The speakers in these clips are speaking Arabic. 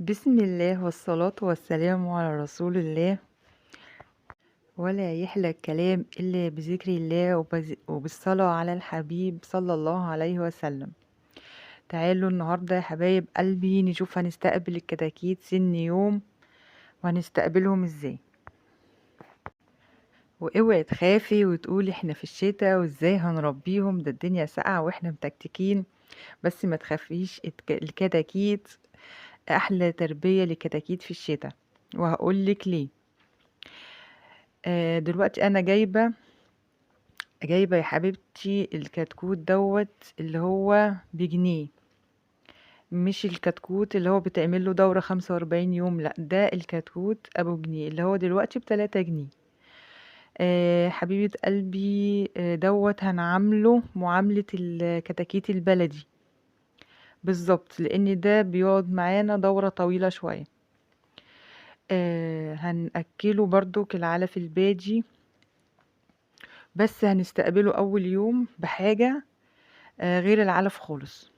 بسم الله والصلاة والسلام على رسول الله. ولا يحلى الكلام إلا بذكر الله وبالصلاة على الحبيب صلى الله عليه وسلم. تعالوا النهاردة يا حبايب قلبي نشوف هنستقبل الكتاكيت سن يوم وهنستقبلهم ازاي. واوعي تخافي وتقولي احنا في الشتاء وازاي هنربيهم، ده الدنيا ساقعة واحنا متكتكين. بس ما تخافيش، الكتاكيت احلى تربية للكتاكيت في الشتاء، وهقولك ليه. دلوقتي انا جايبة يا حبيبتي الكتكوت دوت اللي هو بجنيه، مش الكتكوت اللي هو بتعمل له دورة 45 يوم، لا ده الكتكوت ابو جنيه اللي هو دلوقتي ب3 جنيه. حبيبة قلبي، دوت هنعامله معاملة الكتاكيت البلدي بالظبط، لان ده بيقعد معانا دورة طويلة شوية. هنأكله برضو العلف الباجي، بس هنستقبله اول يوم بحاجة غير العلف خالص.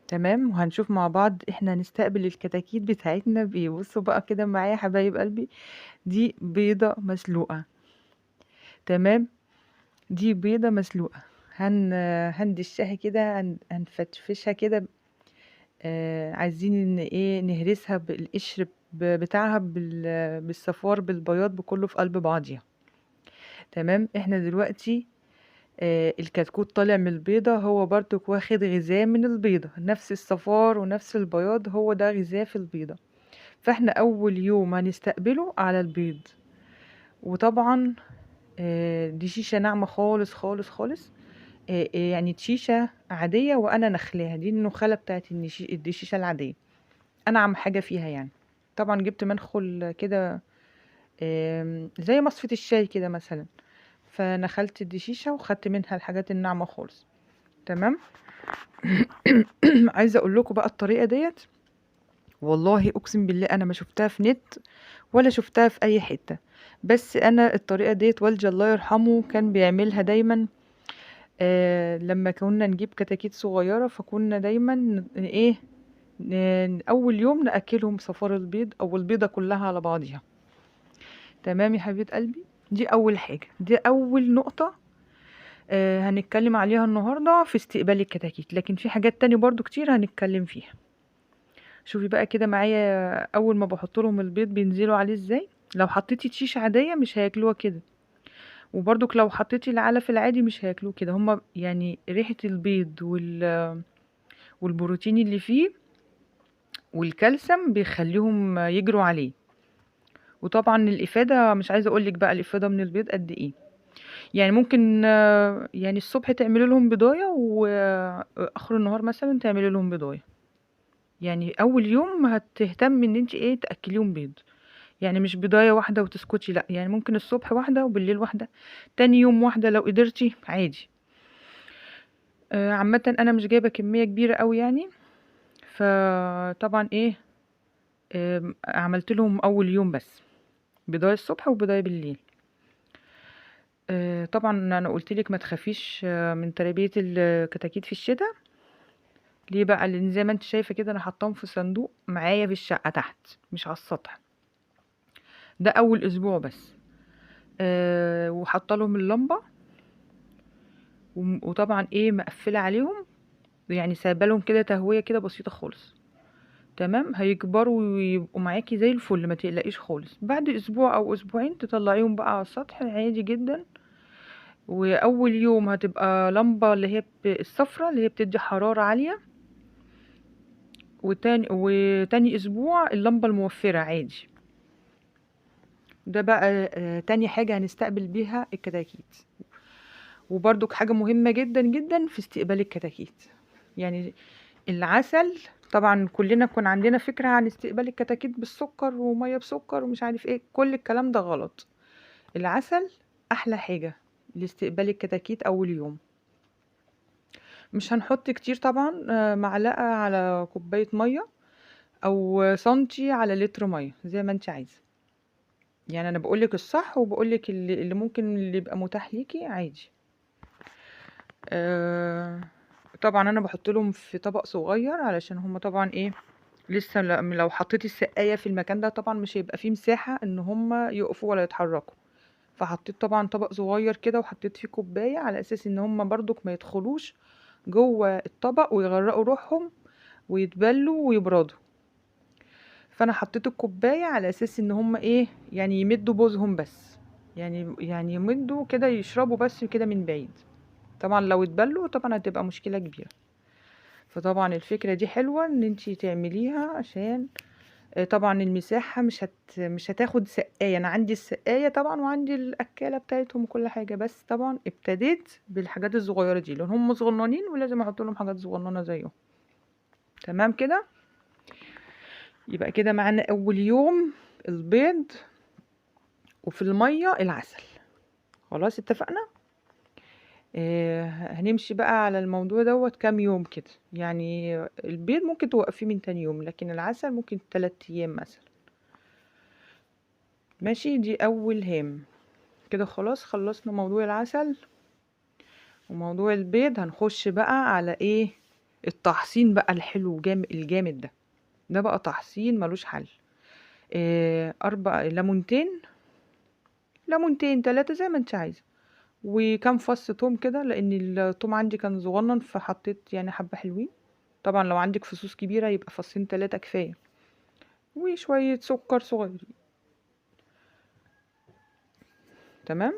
تمام، وهنشوف مع بعض احنا هنستقبل الكتاكيت بتاعتنا بايه. بصوا بقى كده معايا يا حبايب قلبي، دي بيضة مسلوقة. تمام، دي بيضة مسلوقة. هندشها كده، هنفتفشها كده. عايزين ان ايه نهرسها بالقشر بتاعها بالصفار بالبياض بكله في قلب بعضيها. تمام، احنا دلوقتي الكتكوت طالع من البيضة، هو برضك واخد غذاء من البيضة، نفس الصفار ونفس البياض هو ده غذاء في البيضة. فاحنا اول يوم هنستقبله على البيض. وطبعا دي شيشة ناعمة خالص خالص خالص. يعني شيشة عادية وانا نخلاها، دي النخالة بتاعت دي الشيشة العادية، انعم حاجة فيها يعني. طبعا جبت منخل كده، زي مصفة الشاي كده مثلا، فنخلت الدشيشة وخدت منها الحاجات الناعمة خالص. تمام. عايزة اقول لكم بقى الطريقة ديت، والله اقسم بالله انا ما شفتها في نت ولا شفتها في اي حتة. بس انا الطريقة ديت والدي الله يرحمه كان بيعملها دايما. لما كنا نجيب كتاكيت صغيرة فكنا دايما ايه، اول يوم ناكلهم صفار البيض او البيضة كلها على بعضها. تمام يا حبيبة قلبي، دي اول حاجة، دي اول نقطة هنتكلم عليها النهاردة في استقبال الكتاكيت. لكن في حاجات تانية برضو كتير هنتكلم فيها. شوفي بقى كده معايا، اول ما بحط لهم البيض بينزلوا عليه ازاي. لو حطيتي شيش عادية مش هياكلوها كده، وبرضك لو حطيتي العلف العادي مش هياكلوه كده. هما يعني ريحة البيض والبروتين اللي فيه والكالسيوم بيخليهم يجروا عليه. وطبعا الإفادة مش عايزة أقولك بقى الإفادة من البيض قد إيه. يعني ممكن يعني الصبح تعملي لهم بضاية وآخر النهار مثلا تعملي لهم بضاية. يعني أول يوم هتهتم إن انت ايه تأكليهم بيض، يعني مش بضاية واحدة وتسكتي، لأ، يعني ممكن الصبح واحدة وبالليل واحدة، تاني يوم واحدة لو قدرتي عادي. عامة أنا مش جايبة كمية كبيرة أوي يعني، فطبعا ايه عملت لهم أول يوم بس بضاية الصبح وبضاية بالليل. طبعا أنا قلتلك ما تخافيش من تربية الكتاكيت في الشتاء. ليه بقى؟ لأن زي ما انت شايفة كده أنا حطاهم في صندوق معايا في الشقة تحت مش على السطح. ده أول أسبوع بس. وحاطه لهم اللمبة، وطبعا ايه مقفلة عليهم، يعني سايبه لهم كده تهوية كده بسيطة خالص. تمام، هيكبروا ويبقوا معاكي زي الفل، ما تقلقيش خالص. بعد اسبوع او اسبوعين تطلعيهم بقى على السطح عادي جدا. واول يوم هتبقى لمبة اللي هي الصفرة اللي هي بتدي حرارة عالية، وتاني اسبوع اللمبة الموفرة عادي. ده بقى تاني حاجة هنستقبل بيها الكتاكيت. وبرضك حاجة مهمة جدا جدا في استقبال الكتاكيت، يعني العسل. طبعا كلنا كان عندنا فكرة عن استقبال الكتاكيت بالسكر ومية بسكر ومش عارف ايه، كل الكلام ده غلط. العسل احلى حاجة لاستقبال الكتاكيت اول يوم. مش هنحط كتير طبعا، معلقة على كوباية مية او سنتي على لتر مية زي ما انت عايزة. يعني انا بقولك الصح وبقولك اللي ممكن اللي يبقى متاح ليكي عادي. طبعا انا بحط لهم في طبق صغير علشان هما طبعا ايه لسه لو حطيتي السقاية في المكان ده طبعا مش هيبقى فيه مساحة ان هما يقفوا ولا يتحركوا. فحطيت طبعا طبق صغير كده وحطيت فيه كوباية على اساس ان هما برضك ما يدخلوش جوه الطبق ويغرقوا روحهم ويتبلوا ويبردوا. فانا حطيت الكوباية على اساس ان هما ايه، يعني يمدوا بوزهم بس، يعني يمدوا كده يشربوا بس كده من بعيد. طبعا لو اتبلوا طبعا هتبقى مشكلة كبيرة. فطبعا الفكرة دي حلوة ان انتي تعمليها عشان طبعا المساحة مش هتاخد سقاية. انا عندي السقاية طبعا وعندي الاكالة بتاعتهم وكل حاجة، بس طبعا ابتديت بالحاجات الصغيرة دي لان هم صغننين ولازم احط لهم حاجات صغننة زيهم. تمام كده. يبقى كده معانا اول يوم البيض، وفي المية العسل. خلاص اتفقنا. هنمشي بقى على الموضوع دوت كام يوم كده. يعني البيض ممكن توقفيه من تاني يوم، لكن العسل ممكن 3 ايام مثلا. ماشي، دي اول هام. كده خلاص خلصنا موضوع العسل وموضوع البيض. هنخش بقى على ايه؟ التحصين بقى الحلو الجامد ده. ده بقى تحصين ملوش حل. 4 ليمونتين، ليمونتين 3 زي ما انت عايزه، وكام فص توم كده لان التوم عندي كان صغنن فحطيت يعني حبة حلوين. طبعا لو عندك فصوص كبيرة يبقى فصين 3 كفاية، وشوية سكر صغير. تمام.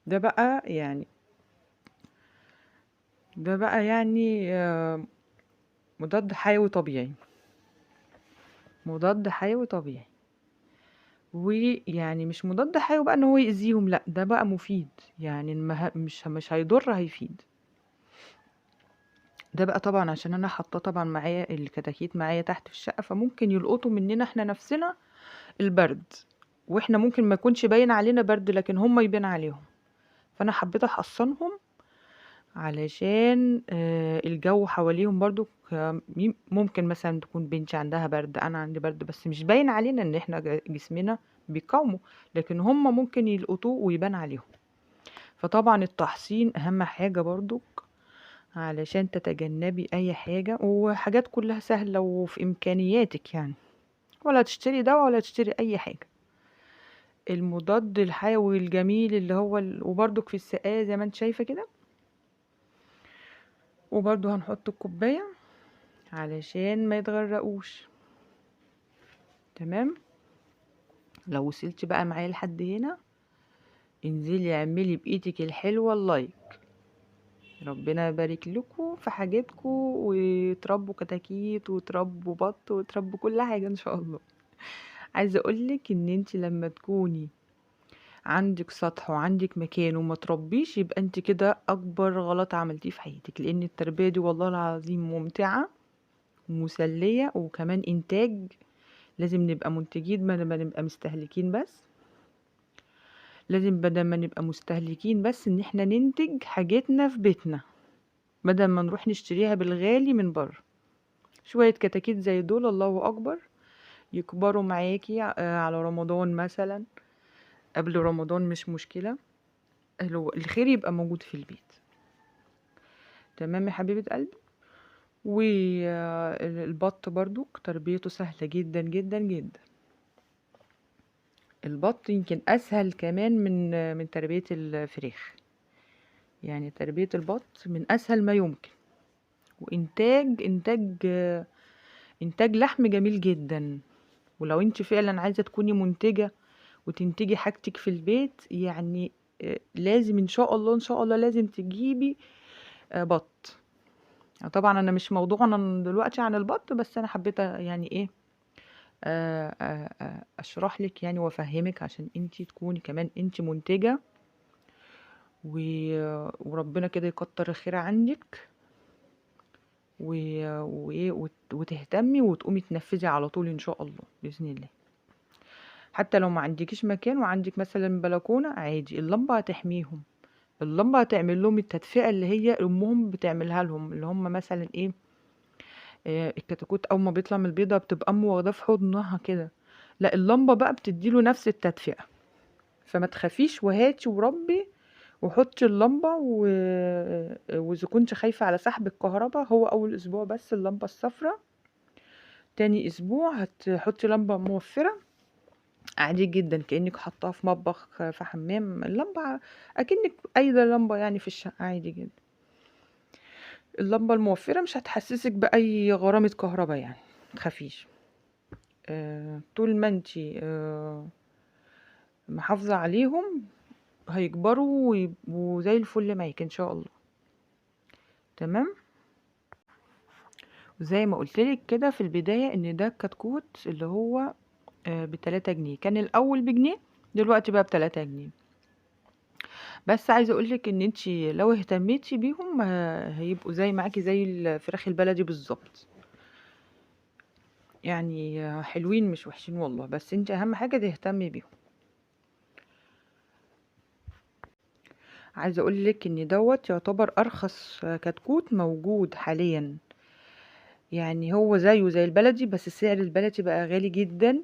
ده بقى يعني ده بقى يعني مضاد حيوي طبيعي، مضاد حيوي طبيعي. ويعني مش مضاد حيوي بقى ان هو يأذيهم، لا ده بقى مفيد، يعني مش هيضر، هيفيد. ده بقى طبعا عشان انا حاطاه طبعا معايا الكتاكيت معايا تحت في الشقة، فممكن يلقطوا مننا احنا نفسنا البرد، واحنا ممكن ما يكونش باين علينا برد لكن هم يبان عليهم. فانا حبيت احصنهم علشان الجو حواليهم برضو ممكن مثلا تكون بنتي عندها برد، انا عندي برد، بس مش باين علينا ان احنا جسمنا بيقاوموا، لكن هم ممكن يلقطوه ويبان عليهم. فطبعا التحصين اهم حاجة برضو علشان تتجنبي اي حاجة، وحاجات كلها سهلة وفي امكانياتك يعني، ولا تشتري دواء ولا تشتري اي حاجة. المضاد الحيوي الجميل اللي هو وبرضك في السقاية زي ما انت شايفة كده. وبرضو هنحط الكوباية علشان ما يتغرقوش. تمام. لو وصلتي بقى معايا لحد هنا، انزلي اعملي بايدك الحلوة اللايك. ربنا يبارك لكم في حاجاتكم، وتربوا كتاكيت وتربوا بط وتربوا كل حاجة ان شاء الله. عايزة اقولك ان انت لما تكوني عندك سطح وعندك مكان وما تربيش، يبقى انت كده اكبر غلط عملتيه في حياتك، لان التربية دي والله العظيم ممتعة ومسلية وكمان انتاج. لازم نبقى منتجين بدل ما نبقى مستهلكين بس. لازم بدل ما نبقى مستهلكين بس ان احنا ننتج حاجتنا في بيتنا بدل ما نروح نشتريها بالغالي من بره. شوية كتاكيت زي دول الله اكبر يكبروا معاكي على رمضان مثلا، قبل رمضان مش مشكلة، الخير يبقى موجود في البيت. تمام يا حبيبة قلبي. والبط برضو تربيته سهلة جدا جدا جدا. البط يمكن اسهل كمان من تربية الفراخ. يعني تربية البط من اسهل ما يمكن، وانتاج لحم جميل جدا. ولو انت فعلا عايزة تكوني منتجة وتنتجي حاجتك في البيت، يعني لازم ان شاء الله ان شاء الله لازم تجيبي بط. طبعا انا مش موضوعنا دلوقتي عن البط، بس انا حبيت يعني ايه اشرح لك يعني وافهمك عشان انتي تكوني كمان انتي منتجة، وربنا كده يكتر الخير عندك، وتهتمي وتقومي تنفذي على طول ان شاء الله باذن الله. حتى لو ما عندكيش مكان وعندك مثلا بلكونه، عادي اللمبه هتحميهم. اللمبه هتعمل لهم التدفئه اللي هي امهم بتعملها لهم، اللي هم مثلا ايه، الكتكوت اول ما بيطلع من البيضه بتبقى امه واخداه في حضنها كده، لا اللمبه بقى بتديله نفس التدفئه. فما تخافيش وهاتي وربي وحطي اللمبه واذا كنت خايفه على سحب الكهرباء، هو اول اسبوع بس اللمبه الصفراء تاني اسبوع هتحطي لمبة موفرة عادي جدا، كأنك حطاها في مطبخ في حمام. اللمبة اكنك ايده لمبة يعني في الشقة عادي جدا. اللمبة الموفرة مش هتحسسك بأي غرامة كهرباء يعني، متخافيش. طول ما انتي محافظة عليهم هيكبروا ويبقوا زي الفل معاك ان شاء الله. تمام. وزي ما قلتلك كده في البداية ان ده الكتكوت اللي هو ب3 جنيه، كان الاول بجنيه، دلوقتي بقى ب3 جنيه. بس عايزة اقولك ان انتي لو اهتميتي بيهم هيبقوا زي معاكي زي الفراخ البلدي بالظبط. يعني حلوين مش وحشين والله، بس انتي اهم حاجة تهتمي بيهم. عايزة اقولك ان دوت يعتبر ارخص كتكوت موجود حاليا. يعني هو زيه زي البلدي، بس سعر البلدي بقى غالي جدا.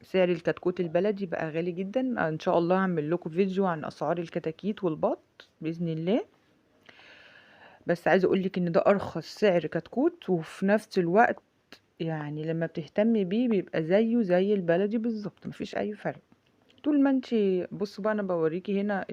سعر الكتكوت البلدي بقى غالي جدا. ان شاء الله هعمل لكم فيديو عن اسعار الكتاكيت والبط باذن الله. بس عايزه اقولك ان ده ارخص سعر كتكوت، وفي نفس الوقت يعني لما بتهتمي بيه بيبقى زيه زي البلدي بالظبط، مفيش اي فرق. طول ما انتي بصوا بقى انا بوريكي هنا